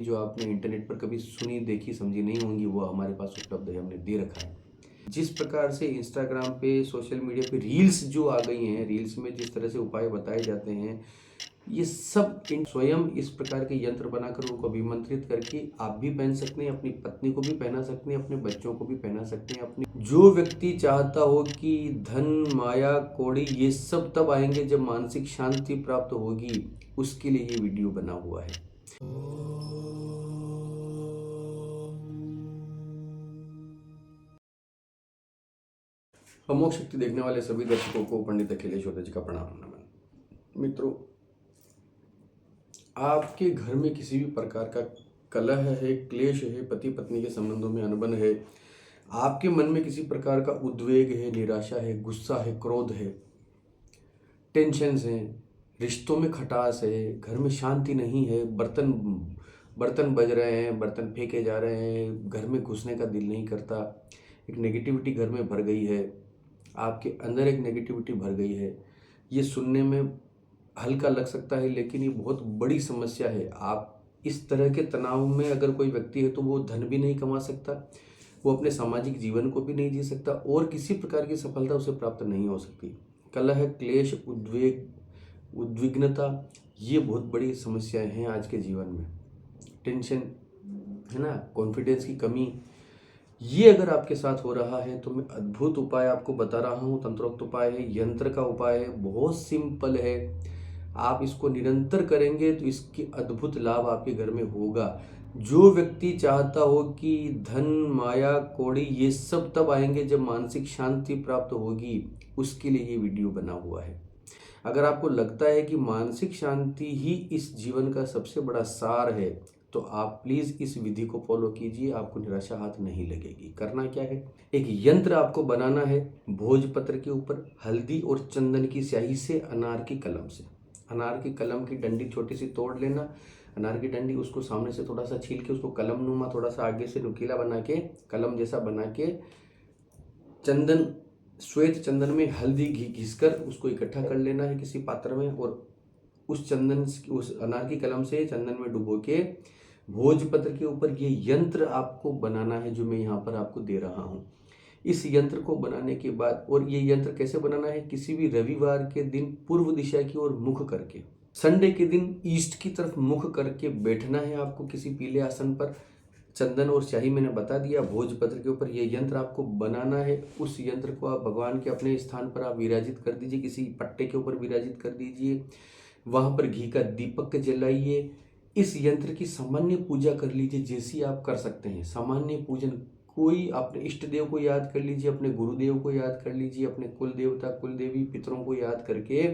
जो आपने इंटरनेट पर कभी सुनी, देखी, समझी नहीं होंगी, वो हमारे पास उपलब्ध है, हमने दे रखा है। जिस प्रकार से इंस्टाग्राम पे, सोशल मीडिया पे रील्स जो आ गई हैं, रील्स में जिस तरह से उपाय बताए जाते हैं, ये सब स्वयं इस प्रकार के यंत्र बनाकर उनको अभिमंत्रित करके आप भी पहन सकते हैं, अपनी पत्नी को भी पहना सकते हैं, अपने बच्चों को भी पहना सकते हैं। अपने जो व्यक्ति चाहता हो कि धन, माया, कौड़ी ये सब तब आएंगे जब मानसिक शांति प्राप्त होगी, उसके लिए ये वीडियो बना हुआ है। अमोघ शक्ति देखने वाले सभी दर्शकों को पंडित अखिलेश होता जी का प्रणाम नमन। मित्रों, आपके घर में किसी भी प्रकार का कलह है, क्लेश है, पति पत्नी के संबंधों में अनबन है, आपके मन में किसी प्रकार का उद्वेग है, निराशा है, गुस्सा है, क्रोध है, टेंशन है, रिश्तों में खटास है, घर में शांति नहीं है, बर्तन बर्तन बज रहे हैं, बर्तन फेंके जा रहे हैं, घर में घुसने का दिल नहीं करता, एक नेगेटिविटी घर में भर गई है, आपके अंदर एक नेगेटिविटी भर गई है। ये सुनने में हल्का लग सकता है, लेकिन ये बहुत बड़ी समस्या है। आप इस तरह के तनाव में अगर कोई व्यक्ति है तो वो धन भी नहीं कमा सकता, वो अपने सामाजिक जीवन को भी नहीं जी सकता और किसी प्रकार की सफलता उसे प्राप्त नहीं हो सकती। कलह, क्लेश, उद्वेग, उद्विग्नता, ये बहुत बड़ी समस्याएं हैं आज के जीवन में। टेंशन है ना, कॉन्फिडेंस की कमी, ये अगर आपके साथ हो रहा है तो मैं अद्भुत उपाय आपको बता रहा हूँ। तंत्रोक्त उपाय है, यंत्र का उपाय है, बहुत सिंपल है। आप इसको निरंतर करेंगे तो इसकी अद्भुत लाभ आपके घर में होगा। जो व्यक्ति चाहता हो कि धन, माया, कौड़ी ये सब तब आएंगे जब मानसिक शांति प्राप्त होगी, उसके लिए ये वीडियो बना हुआ है। अगर आपको लगता है कि मानसिक शांति ही इस जीवन का सबसे बड़ा सार है, तो आप प्लीज़ इस विधि को फॉलो कीजिए, आपको निराशा हाथ नहीं लगेगी। करना क्या है, एक यंत्र आपको बनाना है। भोजपत्र के ऊपर हल्दी और चंदन की स्याही से, अनार की कलम से, अनार की कलम की डंडी छोटी सी तोड़ लेना, अनार की डंडी उसको सामने से थोड़ा सा छील के उसको कलम नुमा थोड़ा सा आगे से नुकीला बना के, कलम जैसा बना के, चंदन, श्वेत चंदन में हल्दी घी घिसकर उसको इकट्ठा कर लेना है किसी पात्र में, और उस चंदन, उस अनार की कलम से चंदन में डुबो के भोजपत्र के ऊपर ये यंत्र आपको बनाना है जो मैं यहाँ पर आपको दे रहा हूँ। इस यंत्र को बनाने के बाद, और ये यंत्र कैसे बनाना है, किसी भी रविवार के दिन पूर्व दिशा की ओर मुख करके, संडे के दिन ईस्ट की तरफ मुख करके बैठना है आपको किसी पीले आसन पर। चंदन और स्याही मैंने बता दिया, भोजपत्र के ऊपर ये यंत्र आपको बनाना है। उस यंत्र को आप भगवान के अपने स्थान पर आप विराजित कर दीजिए, किसी पट्टे के ऊपर विराजित कर दीजिए, वहां पर घी का दीपक जलाइए। इस यंत्र की सामान्य पूजा कर लीजिए, जैसी आप कर सकते हैं सामान्य पूजन। कोई अपने इष्ट देव को याद कर लीजिए, अपने गुरुदेव को याद कर लीजिए, अपने कुल देवता, कुल देवी, पितरों को याद करके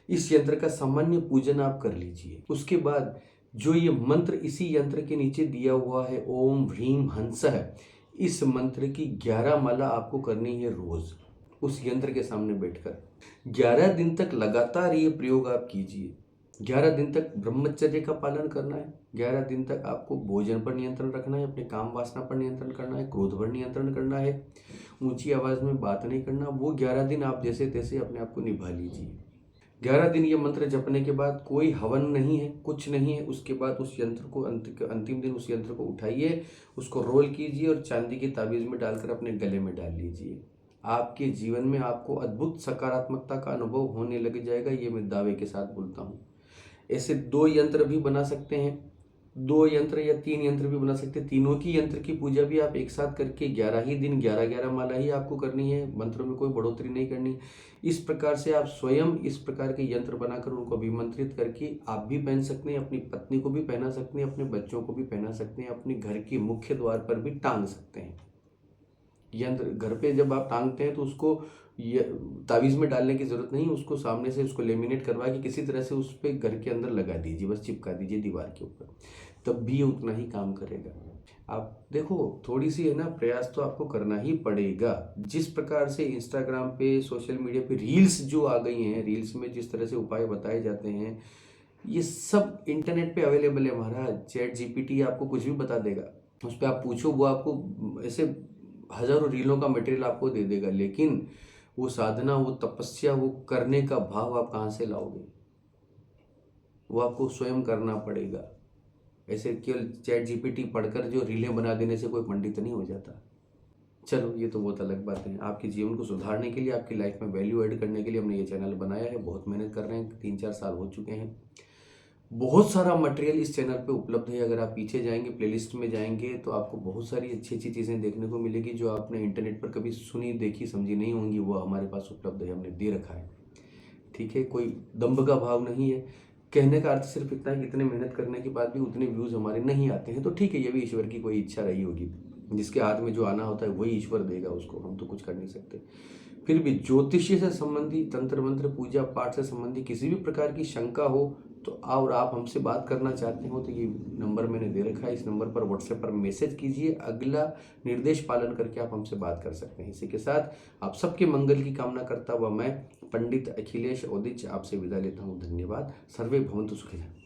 इस यंत्र का सामान्य पूजन आप कर लीजिए। उसके बाद जो ये मंत्र इसी यंत्र के नीचे दिया हुआ है, ओम ह्रीम हंसः, इस मंत्र की 11 माला आपको करनी है रोज, उस यंत्र के सामने बैठकर 11 दिन तक लगातार ये प्रयोग आप कीजिए। 11 दिन तक ब्रह्मचर्य का पालन करना है। 11 दिन तक आपको भोजन पर नियंत्रण रखना है, अपने काम वासना पर नियंत्रण करना है, क्रोध पर नियंत्रण करना है, ऊंची आवाज में बात नहीं करना। वो 11 दिन आप जैसे तैसे अपने आप को निभा लीजिए। 11 दिन ये मंत्र जपने के बाद कोई हवन नहीं है, कुछ नहीं है। उसके बाद उस यंत्र को अंतिम दिन उस यंत्र को उठाइए, उसको रोल कीजिए और चांदी की ताबीज में डालकर अपने गले में डाल लीजिए। आपके जीवन में आपको अद्भुत सकारात्मकता का अनुभव होने लग जाएगा, ये मैं दावे के साथ बोलता हूँ। ऐसे 2 यंत्र भी बना सकते हैं, 2 यंत्र या 3 यंत्र भी बना सकते हैं। तीनों की यंत्र की पूजा भी आप एक साथ करके 11 ही दिन 11-11 माला ही आपको करनी है, मंत्रों में कोई बढ़ोतरी नहीं करनी। इस प्रकार से आप स्वयं इस प्रकार के यंत्र बनाकर उनको अभिमंत्रित करके आप भी पहन सकते हैं, अपनी पत्नी को भी पहना सकते हैं, अपने बच्चों को भी पहना सकते हैं, अपने घर के मुख्य द्वार पर भी टांग सकते हैं। यंत्र घर पे जब आप टांगते हैं तो उसको तावीज में डालने की जरूरत नहीं, उसको सामने से उसको लेमिनेट करवा के किसी तरह से उस पर घर के अंदर लगा दीजिए, बस चिपका दीजिए दीवार के ऊपर, तब भी ये उतना ही काम करेगा। आप देखो, थोड़ी सी है ना, प्रयास तो आपको करना ही पड़ेगा। जिस प्रकार से इंस्टाग्राम पे, सोशल मीडिया पे रील्स जो आ गई हैं, रील्स में जिस तरह से उपाय बताए जाते हैं, ये सब इंटरनेट पे अवेलेबल है महाराज। चैट जीपीटी आपको कुछ भी बता देगा, उस पर आप पूछो, वो आपको ऐसे हजारों रीलों का मटेरियल आपको दे देगा, लेकिन वो साधना, वो तपस्या, वो करने का भाव आप कहाँ से लाओगे? वो आपको स्वयं करना पड़ेगा। ऐसे केवल चैट जीपीटी पढ़कर जो रीलें बना देने से कोई पंडित नहीं हो जाता। चलो ये तो बहुत अलग बात है। आपके जीवन को सुधारने के लिए, आपकी लाइफ में वैल्यू ऐड करने के लिए हमने ये चैनल बनाया है। बहुत मेहनत कर रहे हैं, 3-4 साल हो चुके हैं। बहुत सारा मटेरियल इस चैनल पे उपलब्ध है। अगर आप पीछे जाएंगे, प्लेलिस्ट में जाएंगे, तो आपको बहुत सारी अच्छी अच्छी चीज़ें देखने को मिलेगी जो आपने इंटरनेट पर कभी सुनी, देखी, समझी नहीं होंगी। वो हमारे पास उपलब्ध है, हमने दे रखा है। ठीक है, कोई दंभ का भाव नहीं है। कहने का अर्थ सिर्फ इतना है कि इतने मेहनत करने के बाद भी उतने व्यूज़ हमारे नहीं आते हैं, तो ठीक है, ये भी ईश्वर की कोई इच्छा रही होगी। जिसके हाथ में जो आना होता है वही ईश्वर देगा उसको, हम तो कुछ कर नहीं सकते। फिर भी ज्योतिषी से संबंधी, तंत्र मंत्र, पूजा पाठ से संबंधी किसी भी प्रकार की शंका हो तो और आप हमसे बात करना चाहते हो तो ये नंबर मैंने दे रखा है। इस नंबर पर व्हाट्सएप पर मैसेज कीजिए, अगला निर्देश पालन करके आप हमसे बात कर सकते हैं। इसी के साथ आप सबके मंगल की कामना करता हुआ मैं पंडित अखिलेश ओदिच आपसे विदा लेता हूँ। धन्यवाद। सर्वे भवन्तु सुखिनः।